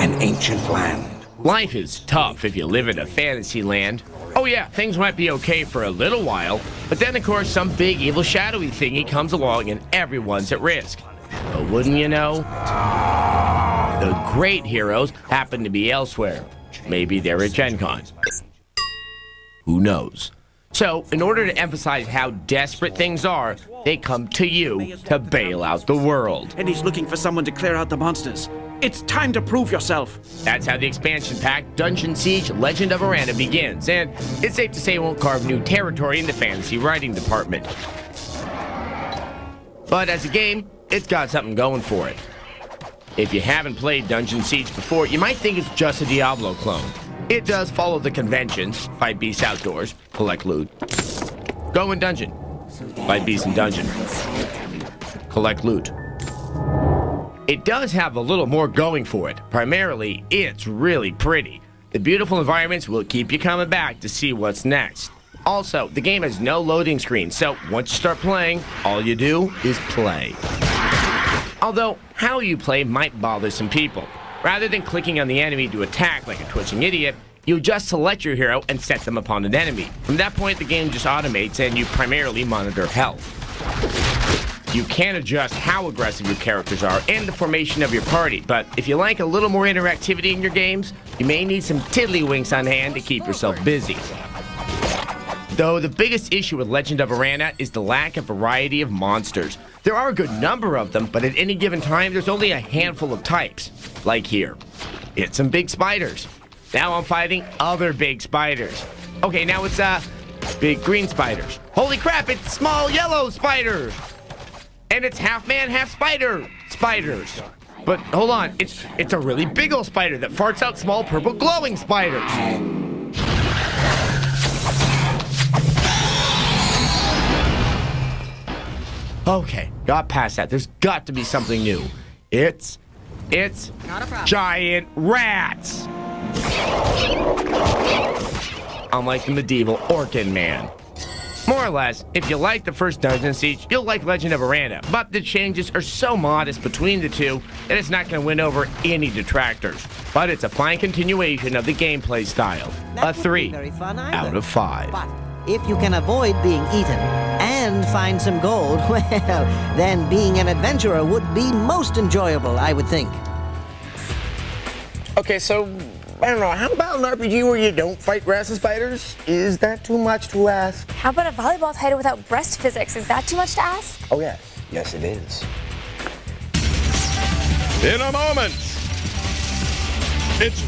an ancient land. Life is tough if you live in a fantasy land. Oh yeah, things might be okay for a little while, but then of course some big evil shadowy thingy comes along and everyone's at risk. But wouldn't you know, the great heroes happen to be elsewhere. Maybe they're at Gen Con. Who knows? So, in order to emphasize how desperate things are, they come to you to bail out the world. And he's looking for someone to clear out the monsters. It's time to prove yourself. That's how the expansion pack, Dungeon Siege Legend of Aranna begins, and it's safe to say it won't carve new territory in the fantasy writing department. But as a game, it's got something going for it. If you haven't played Dungeon Siege before, you might think it's just a Diablo clone. It does follow the conventions: fight beasts outdoors, collect loot, go in dungeon, fight beasts in dungeon, collect loot. It does have a little more going for it. Primarily, it's really pretty. The beautiful environments will keep you coming back to see what's next. Also, the game has no loading screen, so once you start playing, all you do is play. Although, how you play might bother some people. Rather than clicking on the enemy to attack like a twitching idiot, you just select your hero and set them upon an enemy. From that point, the game just automates and you primarily monitor health. You can adjust how aggressive your characters are and the formation of your party, but if you like a little more interactivity in your games, you may need some tiddlywinks on hand to keep yourself busy. Though the biggest issue with Legend of Aranna is the lack of variety of monsters. There are a good number of them, but at any given time, there's only a handful of types. Like here. It's some big spiders. Now I'm fighting other big spiders. Okay, now it's, big green spiders. Holy crap, it's small yellow spiders! And it's half man, half spider spiders. But hold on, it's a really big old spider that farts out small purple glowing spiders. Okay, got past that. There's got to be something new. It's giant rats. Unlike the medieval Orkin man. More or less, if you like the first Dungeon Siege, you'll like Legend of Aranna, but the changes are so modest between the two that it's not going to win over any detractors. But it's a fine continuation of the gameplay style. A 3 out of 5. But if you can avoid being eaten and find some gold, well, then being an adventurer would be most enjoyable, I would think. Okay, so, I don't know, how about an RPG where you don't fight grass and spiders? Is that too much to ask? How about a volleyball title without breast physics? Is that too much to ask? Oh, yes. Yes, it is. In a moment, it's